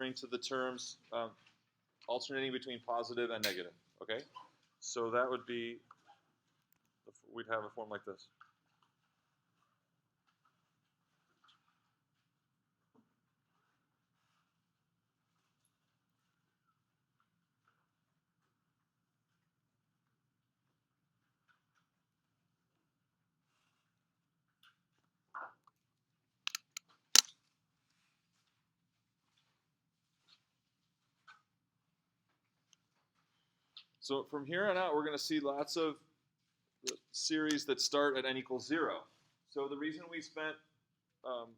referring to the terms alternating between positive and negative, okay? So that would be, we'd have a form like this. So from here on out, we're going to see lots of series that start at n equals 0. So the reason we spent saw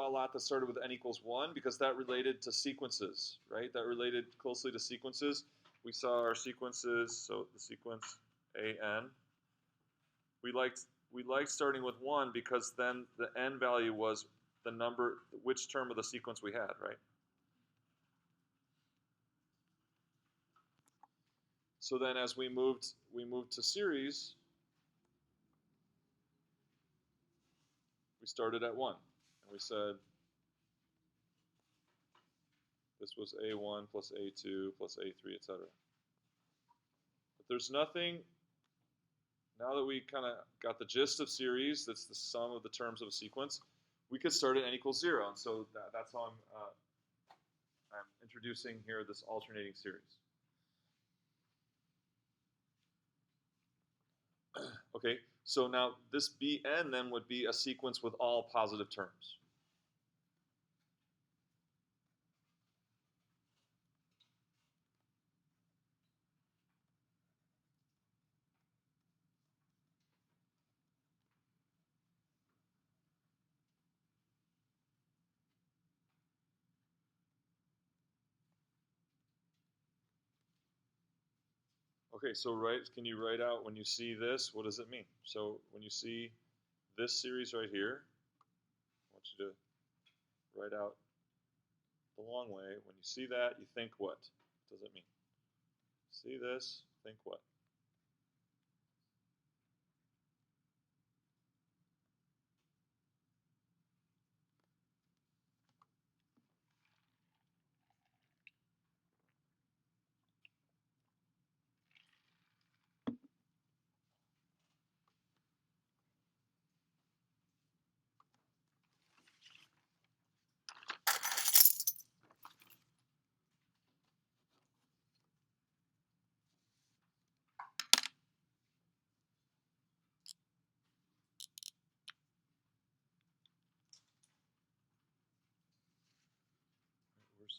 a lot that started with n equals 1, because that related to sequences, right? That related closely to sequences. We saw our sequences, so the sequence an. We liked starting with 1 because then the n value was the number, which term of the sequence we had, right? So then as we moved to series, we started at 1. And we said this was A1 plus A2 plus A3, etc. But there's nothing, now that we kind of got the gist of series, that's the sum of the terms of a sequence, we could start at n equals 0. And so that's how I'm introducing here this alternating series. Okay, so now this Bn then would be a sequence with all positive terms. Okay, so can you write out when you see this, what does it mean? So when you see this series right here, I want you to write out the long way. When you see that, you think what? What does it mean? See this, think what?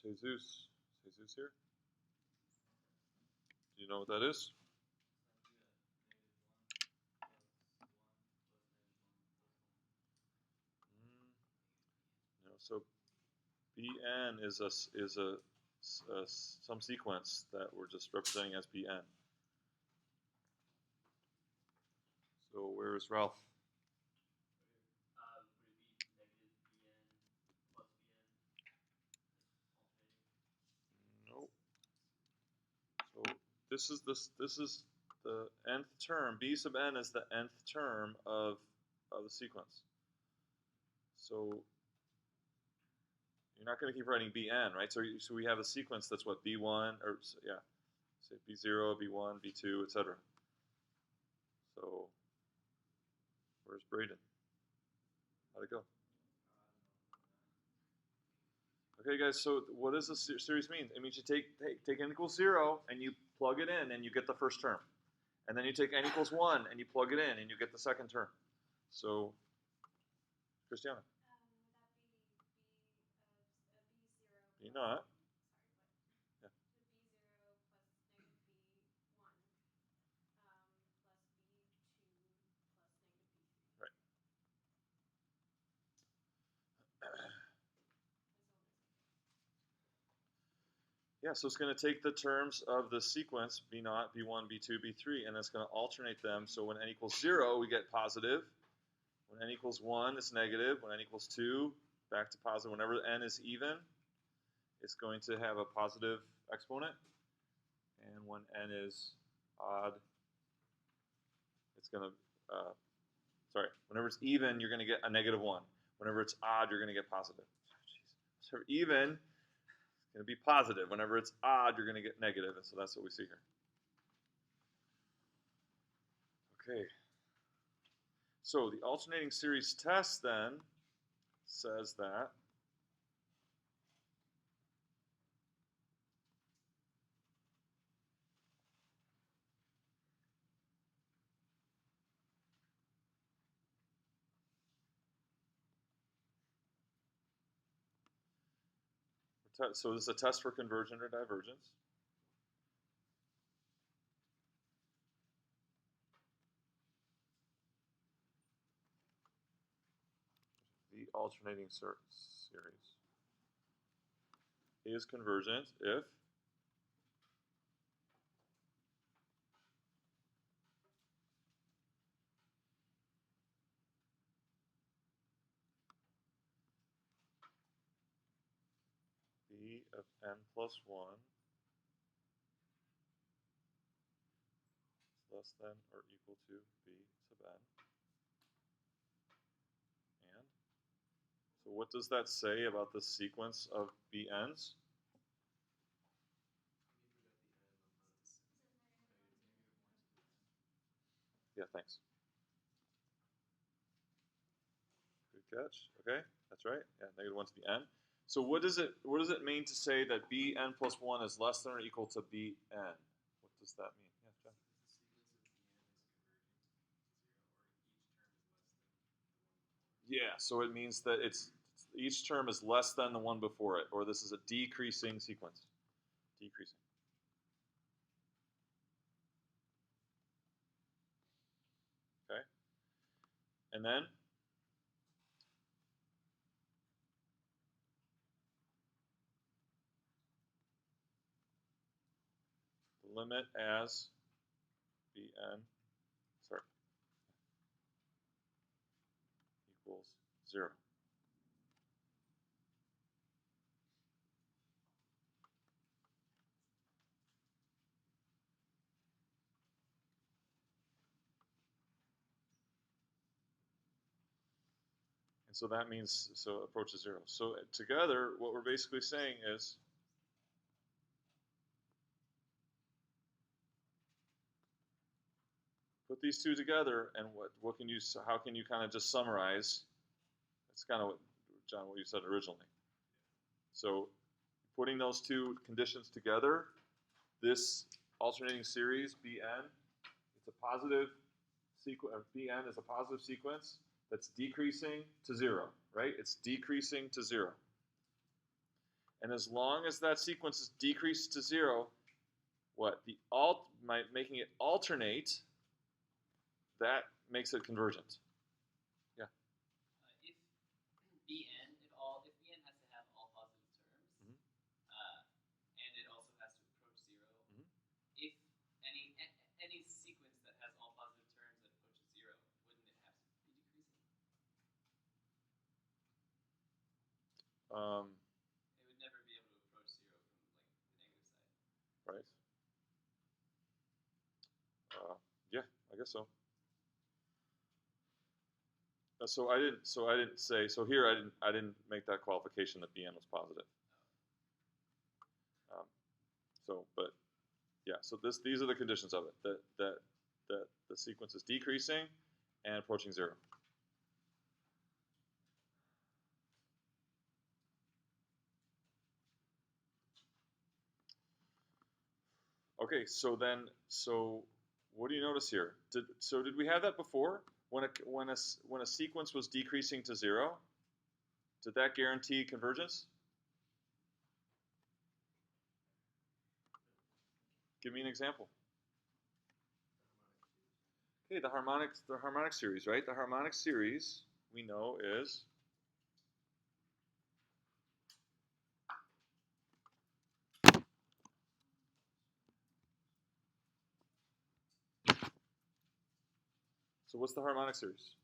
Where's Jesus? Is Jesus here? Do you know what that is? No, so Bn is some sequence that we're just representing as Bn. So where is Ralph? Nope. So this is the nth term. B sub n is the nth term of the sequence. So you're not going to keep writing Bn, right? So we have a sequence that's what, B1, or yeah, say B0, B1, B2, etc. So where's Braden? How'd it go? Okay, guys, so what does this series mean? It means you take n equals 0 and you plug it in and you get the first term. And then you take n equals 1 and you plug it in and you get the second term. So, Christiana. B naught. Yeah. Right. Yeah, so it's going to take the terms of the sequence, B naught, B1, B2, B3, and it's going to alternate them. So when n equals 0, we get positive. When n equals 1, it's negative. When n equals 2, back to positive. Whenever n is even, it's going to have a positive exponent. And when n is odd, it's going to, whenever it's even, you're going to get a negative 1. Whenever it's odd, you're going to get positive. Jeez, So even, it's going to be positive. Whenever it's odd, you're going to get negative, and so that's what we see here. Okay. So the alternating series test then says that so this is a test for convergent or divergence. The alternating series is convergent if b of n plus 1 is less than or equal to b sub n. And so what does that say about the sequence of bn's? Yeah, thanks. Good catch. Okay, that's right. Yeah, negative 1 to the n. So what does it mean to say that bn plus 1 is less than or equal to bn? What does that mean? Yeah, John. Yeah, so it means that each term is less than the one before it, or this is a decreasing sequence. Decreasing. Okay. And then the limit as bn equals 0. And so that means, so approaches 0. So together, what we're basically saying is put these two together, and what can you, how can you kind of just summarize? That's kind of what, John, what you said originally. So putting those two conditions together, this alternating series, Bn, it's a positive sequence, Bn is a positive sequence that's decreasing to 0, right? It's decreasing to 0. And as long as that sequence is decreased to 0, what? Making it alternate, that makes it convergent. Yeah. If Bn has to have all positive terms, and it also has to approach 0. If any sequence that has all positive terms that approaches 0, wouldn't it have to be decreasing? It would never be able to approach 0 from like the negative side. Right. Yeah, I guess so. So I didn't say, so here I didn't make that qualification that Bn was positive. But yeah, so these are the conditions of it, that the sequence is decreasing and approaching 0. Okay, so what do you notice here? Did we have that before? When a sequence was decreasing to 0, did that guarantee convergence? Give me an example. Okay, the harmonic series, right? The harmonic series we know is so what's the harmonic series?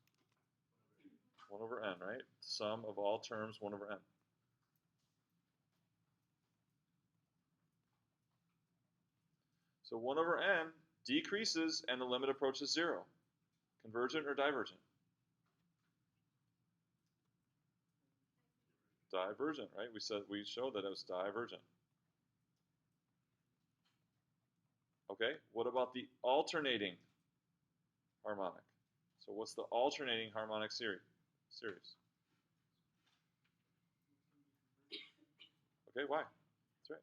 1 over n, right? Sum of all terms 1 over n. So 1 over n decreases and the limit approaches 0. Convergent or divergent? divergent, right? We showed that it was divergent. Okay, what about the alternating harmonic? So what's the alternating harmonic series? Okay, why? That's right.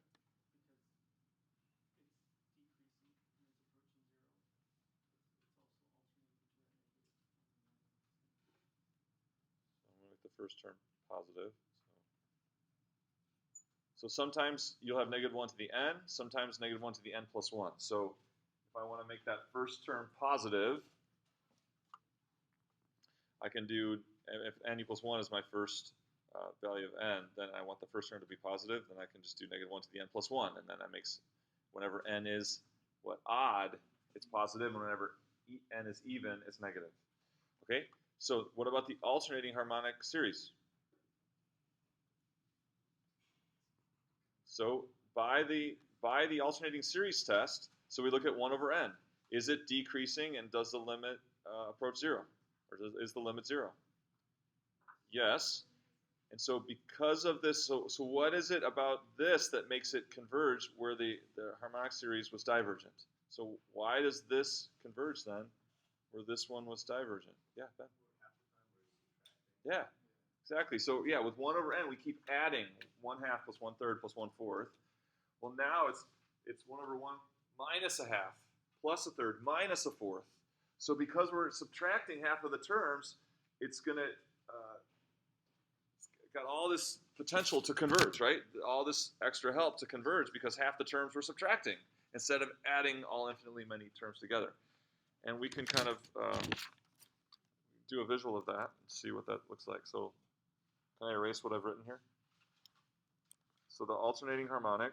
So I'm going to make the first term positive. So sometimes you'll have negative 1 to the n, sometimes negative 1 to the n plus 1. So if I want to make that first term positive, I can do, if n equals 1 is my first value of n, then I want the first term to be positive, then I can just do negative 1 to the n plus 1. And then that makes, whenever n is, odd, it's positive, and whenever n is even, it's negative. Okay? So what about the alternating harmonic series? So by the alternating series test, so we look at 1 over n. Is it decreasing, and does the limit approach 0? Or is the limit 0? Yes. And so because of this, so what is it about this that makes it converge where the harmonic series was divergent? So why does this converge then where this one was divergent? Yeah, Ben. Yeah, exactly. So yeah, with 1 over n, we keep adding 1/2 plus 1/3 plus 1/4. Well, now it's 1 over 1 minus a half plus a third minus a fourth. So because we're subtracting half of the terms, it's going to got all this potential to converge, right? All this extra help to converge because half the terms we're subtracting instead of adding all infinitely many terms together. And we can kind of do a visual of that and see what that looks like. So can I erase what I've written here? So the alternating harmonic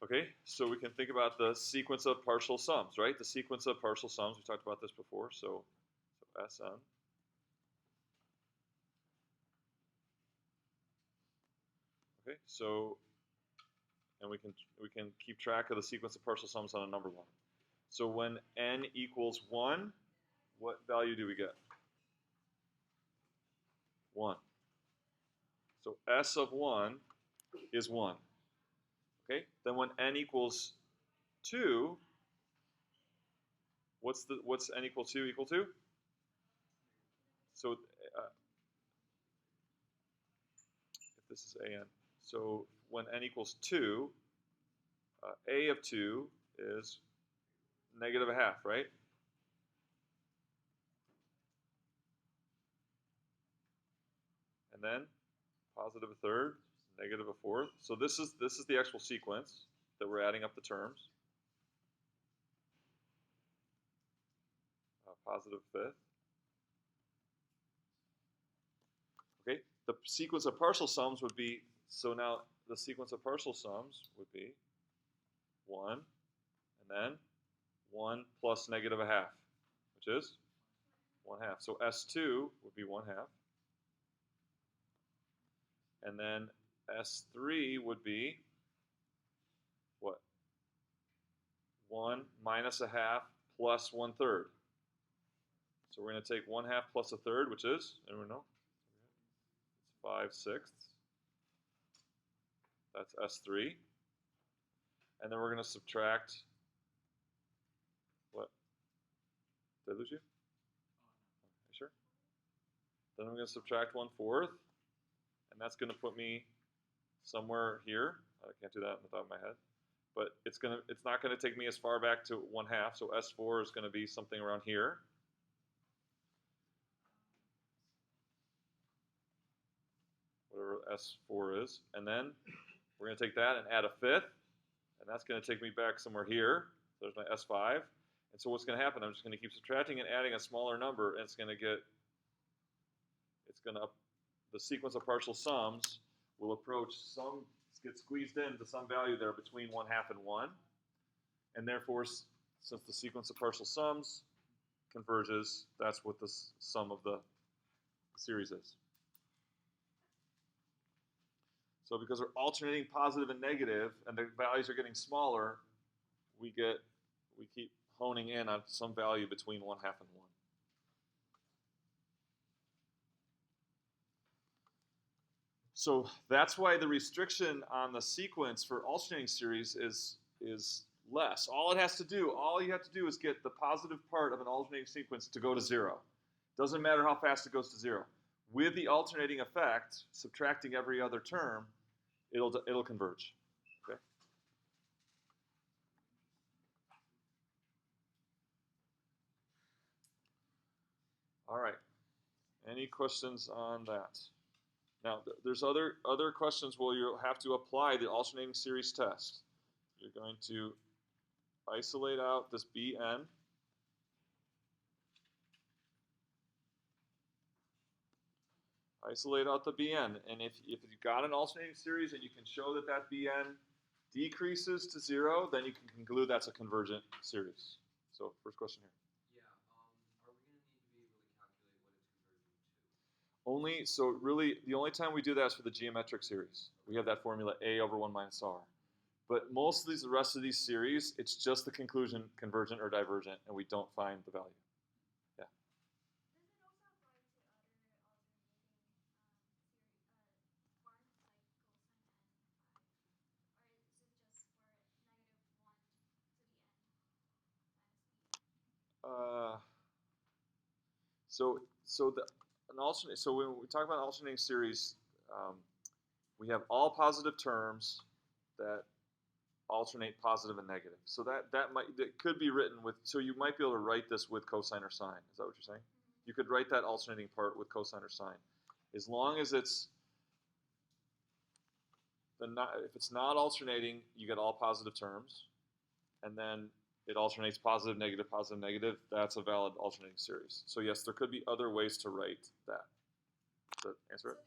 okay, so we can think about the sequence of partial sums, right? The sequence of partial sums, we talked about this before, so Sn. Okay, so, and we can keep track of the sequence of partial sums on a number line. So when n equals 1, what value do we get? 1. So S of 1 is 1. Okay, then when n equals 2, what's n equal 2 equal to? So if this is an, so when n equals 2, a of 2 is negative a half, right? And then positive a third, negative a fourth. So this is the actual sequence that we're adding up the terms. Positive fifth. Okay, the sequence of partial sums would be, so now the sequence of partial sums would be 1, and then 1 plus negative a half, which is 1/2. So S2 would be 1/2. And then S3 would be what? 1 minus a half plus 1/3. So we're going to take 1/2 plus a third, which is, anyone know? It's 5/6. That's S3. And then we're going to subtract, what? Did I lose you? You sure? Then I'm going to subtract 1/4. And that's going to put me somewhere here. I can't do that on the top of my head. But it's not going to take me as far back to 1/2. So S4 is going to be something around here. Whatever S4 is. And then we're going to take that and add a fifth. And that's going to take me back somewhere here. So there's my S5. And so what's going to happen, I'm just going to keep subtracting and adding a smaller number. And it's going to the sequence of partial sums will approach get squeezed into some value there between 1/2 and 1. And therefore, since the sequence of partial sums converges, that's what the sum of the series is. So because we're alternating positive and negative, and the values are getting smaller, we keep honing in on some value between 1/2 and 1. So that's why the restriction on the sequence for alternating series is less. All you have to do is get the positive part of an alternating sequence to go to 0. Doesn't matter how fast it goes to 0. With the alternating effect, subtracting every other term, it'll converge. Okay. All right. Any questions on that? Now, there's other questions where you'll have to apply the alternating series test. You're going to isolate out this Bn. Isolate out the Bn. And if you've got an alternating series and you can show that Bn decreases to 0, then you can conclude that's a convergent series. So first question here. Yeah, are we going to need to be able to calculate what it's converging to? So really, the only time we do that is for the geometric series. We have that formula A over 1 minus R. But most of the rest of these series, it's just the conclusion, convergent or divergent, and we don't find the value. Yeah. So when we talk about an alternating series, we have all positive terms that alternate positive and negative. So that could be written with. So you might be able to write this with cosine or sine. Is that what you're saying? You could write that alternating part with cosine or sine, as long as it's if it's not alternating, you get all positive terms, and then it alternates positive, negative. That's a valid alternating series. So yes, there could be other ways to write that. Does that answer it?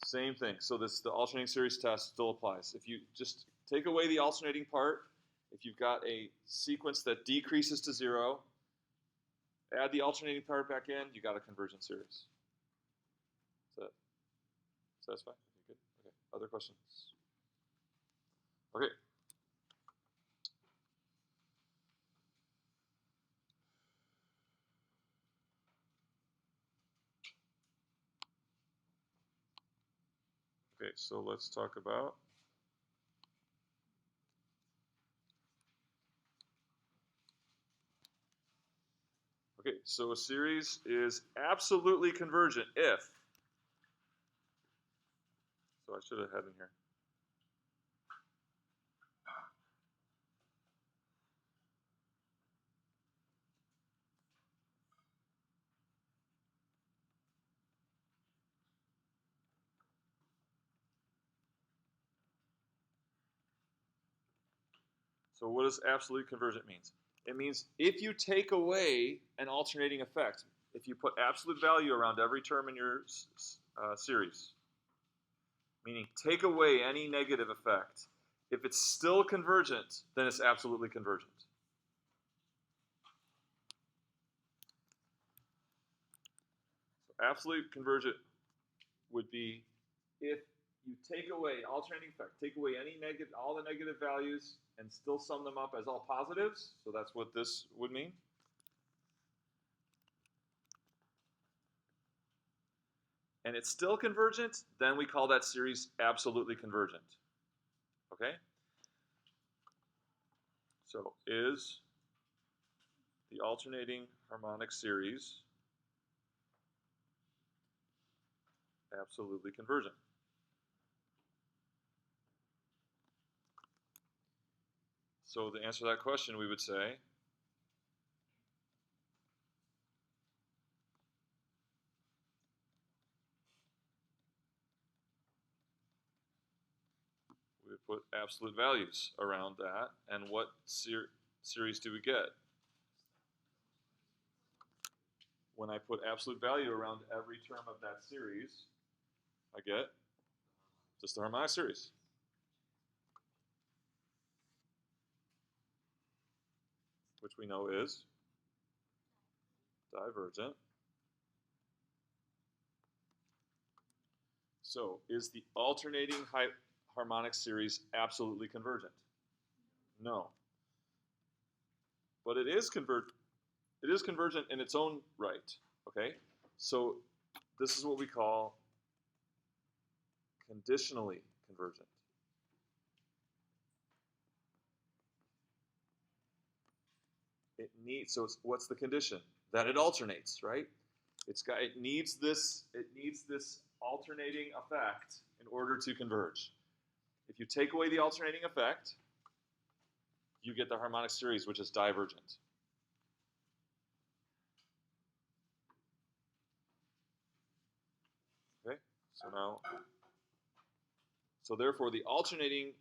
Same thing. So the alternating series test still applies. If you just take away the alternating part, if you've got a sequence that decreases to 0, add the alternating part back in, you got a convergent series. Is that satisfied? Okay, good. Okay. Other questions? Okay. Okay, so let's talk about so a series is absolutely convergent if, so I should have had in here. So what does absolute convergent mean? It means if you take away an alternating effect, if you put absolute value around every term in your series, meaning take away any negative effect, if it's still convergent, then it's absolutely convergent. So absolute convergent would be if you take away alternating effect, take away all the negative values, and still sum them up as all positives. So that's what this would mean. And it's still convergent, then we call that series absolutely convergent. Okay? So is the alternating harmonic series absolutely convergent? So to answer that question, we would say we would put absolute values around that. And what series do we get? When I put absolute value around every term of that series, I get just the harmonic series. Which we know is divergent. So, is the alternating harmonic series absolutely convergent? No. But it is convergent in its own right. Okay? So this is what we call conditionally convergent. It needs, so it's, what's the condition? That it alternates, right? It needs this alternating effect in order to converge. If you take away the alternating effect, you get the harmonic series, which is divergent. Okay, so therefore the alternating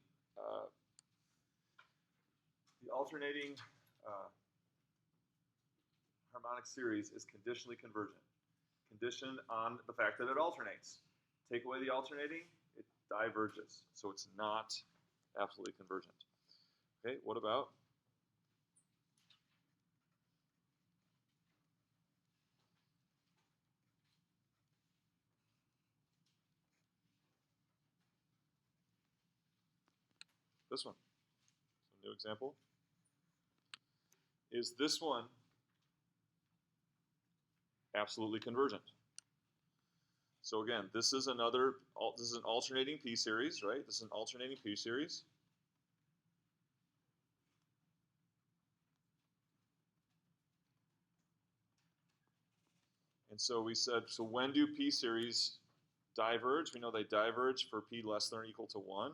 harmonic series is conditionally convergent, conditioned on the fact that it alternates. Take away the alternating, it diverges, so it's not absolutely convergent. Okay, what about this one? So new example. Is this one absolutely convergent? So again, this is an alternating P series, right? This is an alternating P series. And so we said, so when do P series diverge? We know they diverge for P less than or equal to 1.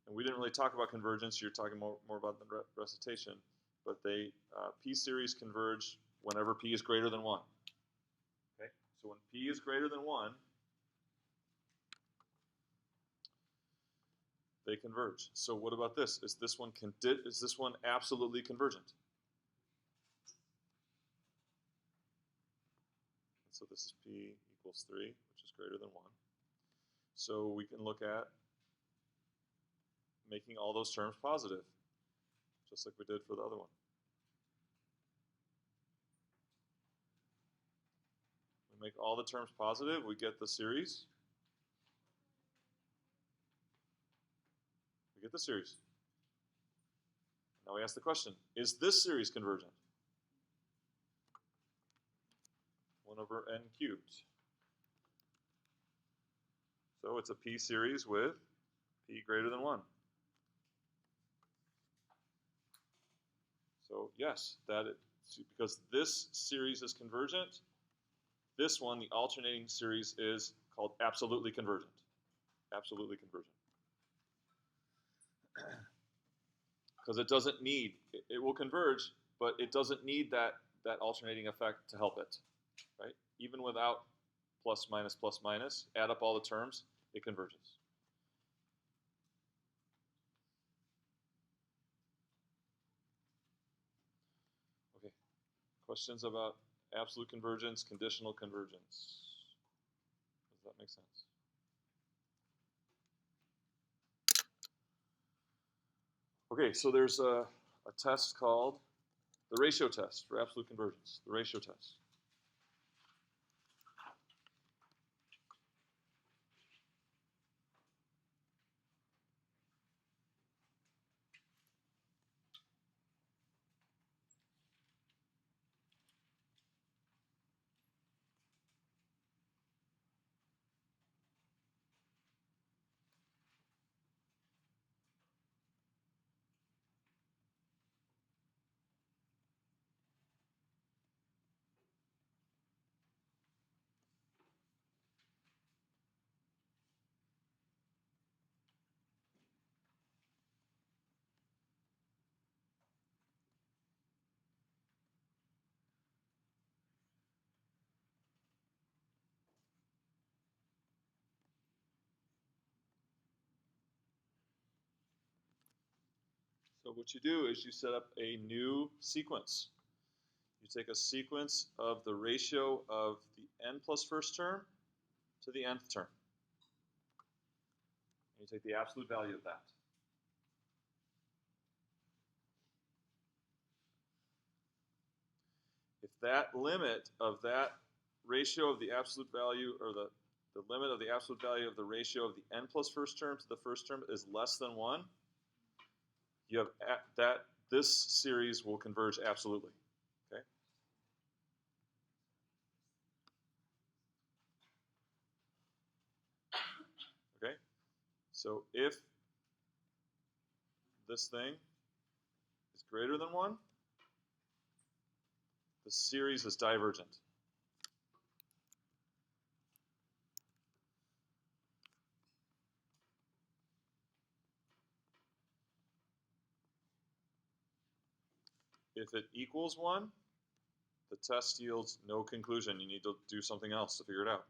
And we didn't really talk about convergence. You're talking more about the recitation. But P series converge whenever P is greater than 1. Okay? So when P is greater than 1, they converge. So what about this? Is this one absolutely convergent? So this is P equals 3, which is greater than 1. So we can look at making all those terms positive, just like we did for the other one. We make all the terms positive, we get the series. We get the series. Now we ask the question, is this series convergent? 1 over n cubed. So it's a P series with P greater than 1. So yes, because this series is convergent, this one, the alternating series, is called absolutely convergent. Absolutely convergent. Because it doesn't need, it will converge, but it doesn't need that alternating effect to help it, right? Even without plus, minus, add up all the terms, it converges. Okay, questions about absolute convergence, conditional convergence? Does that make sense? Okay, so there's a test called the ratio test for absolute convergence, the ratio test. So what you do is you set up a new sequence. You take a sequence of the ratio of the n plus first term to the nth term. And you take the absolute value of that. If that limit of that ratio of the absolute value, or the the limit of the absolute value of the ratio of the n plus first term to the first term is less than 1, you have this series will converge absolutely. Okay? Okay? So if this thing is greater than 1, the series is divergent. If it equals 1, the test yields no conclusion. You need to do something else to figure it out.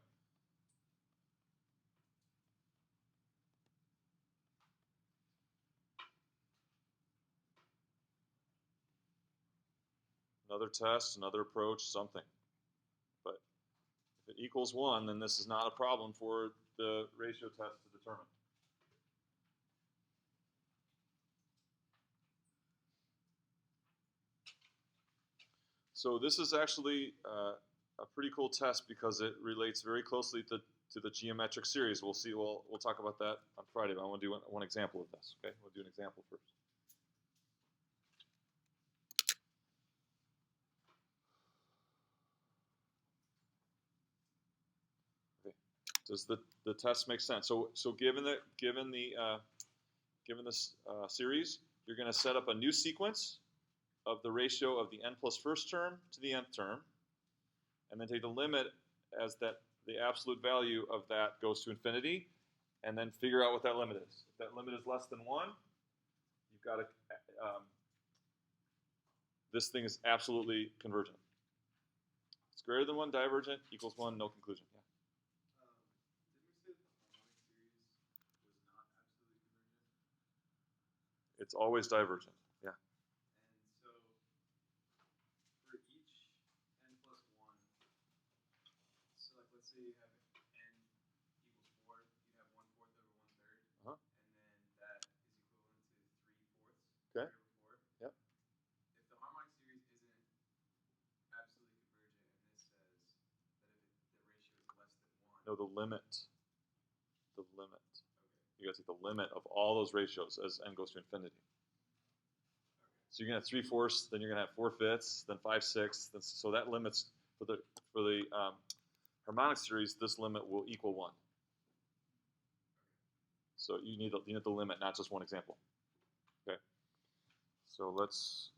Another test, another approach, something. But if it equals 1, then this is not a problem for the ratio test to determine. So this is actually a pretty cool test because it relates very closely to the geometric series. We'll see. We'll talk about that on Friday. But I want to do one example of this. Okay, we'll do an example first. Okay. Does the test make sense? So given this series, you're going to set up a new sequence of the ratio of the n plus first term to the nth term, and then take the limit as that the absolute value of that goes to infinity, and then figure out what that limit is. If that limit is less than 1, you've got to this thing is absolutely convergent. It's greater than 1, divergent, equals 1, no conclusion. Yeah. Didn't we say that the harmonic series was not absolutely convergent? It's always divergent. Yeah. And so for each n plus 1, so like let's say you have n equals 4, you have 1/4 over 1/3, Uh-huh. and then that is equivalent to 3/4. Okay. 3/4. Yep. If the harmonic series isn't absolutely convergent, and this says that if the ratio is less than 1. No, the limit. The limit. Okay. You got to take the limit of all those ratios as n goes to infinity. Okay. So you're going to have 3/4, then you're going to have 4/5, then 5/6. So that limits for the harmonic series. This limit will equal 1. So you need the limit, not just one example. Okay. So let's